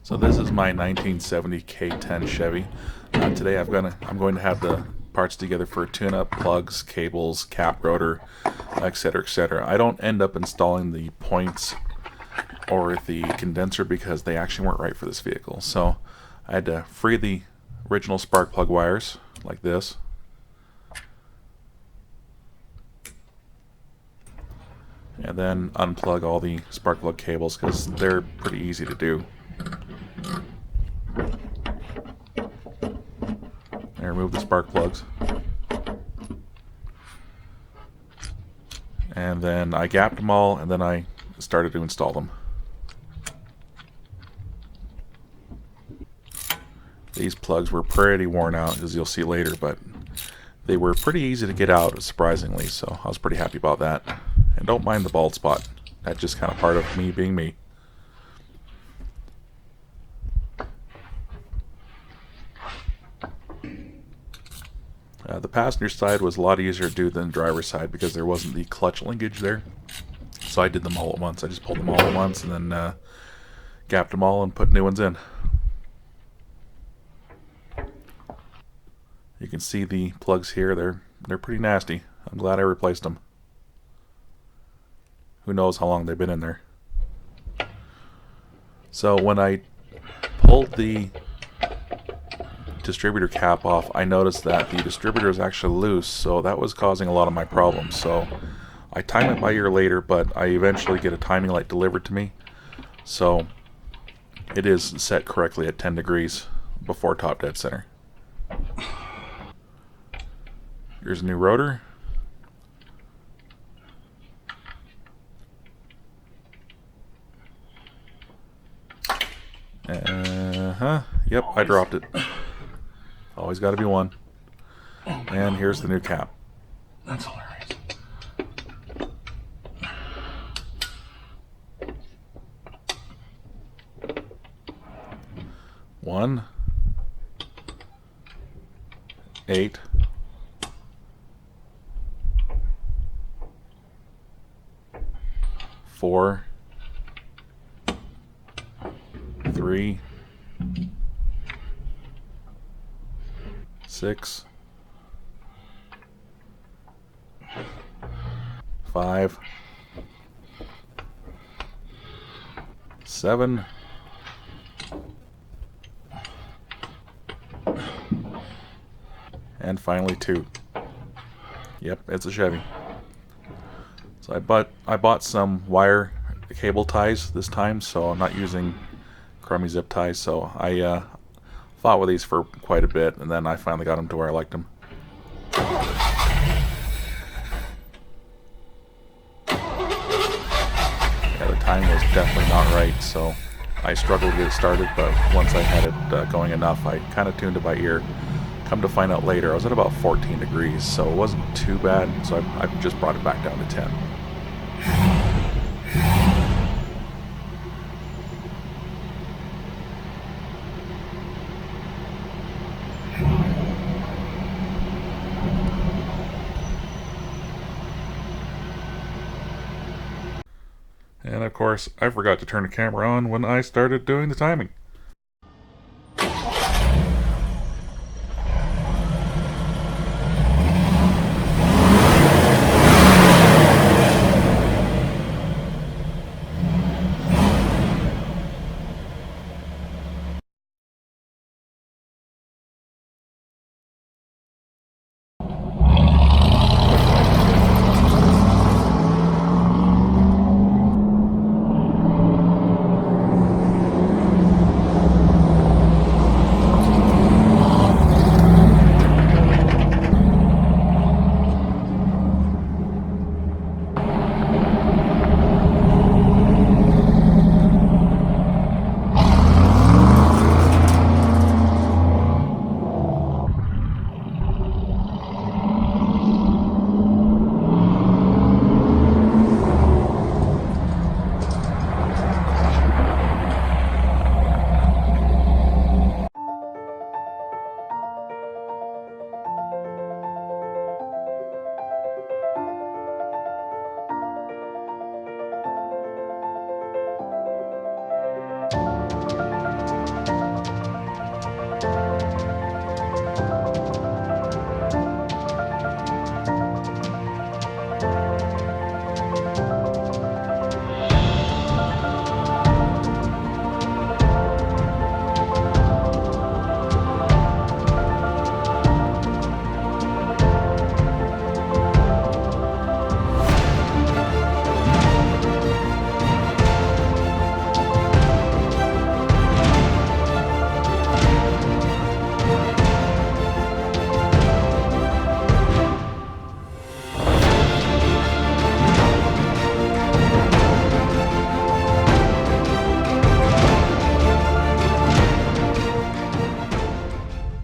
So this is my 1970 K10 Chevy. Today I'm going to have the parts together for tune-up, plugs, cables, cap rotor, etc., etc. I don't end up installing the points or the condenser because they actually weren't right for this vehicle. So I had to free the original spark plug wires like this. And then unplug all the spark plug cables because they're pretty easy to do. And remove the spark plugs. And then I gapped them all, and then I started to install them. These plugs were pretty worn out, as you'll see later, but they were pretty easy to get out, surprisingly, so I was pretty happy about that. And don't mind the bald spot. That's just kind of part of me being me. The passenger side was a lot easier to do than the driver's side because there wasn't the clutch linkage there. So I did them all at once. I just pulled them all at once and then gapped them all and put new ones in. You can see the plugs here. They're pretty nasty. I'm glad I replaced them. Who knows how long they've been in there. So when I pulled the distributor cap off, I noticed that the distributor is actually loose, so that was causing a lot of my problems. So I time it by ear later, but I eventually get a timing light delivered to me. So it is set correctly at 10 degrees before top dead center. Here's a new rotor. Yep, I dropped it. Always got to be one. And here's the new cap. That's hilarious. One, 8, 4, 3, 6, 5, 7, and finally 2. Yep, it's a Chevy. So I bought some wire cable ties this time, so I'm not using crummy zip ties. So I fought with these for quite a bit, and then I finally got them to where I liked them. Yeah, the timing was definitely not right, so I struggled to get it started, but once I had it going enough, I kind of tuned it by ear. Come to find out later, I was at about 14 degrees, so it wasn't too bad, so I just brought it back down to 10. And of course, I forgot to turn the camera on when I started doing the timing.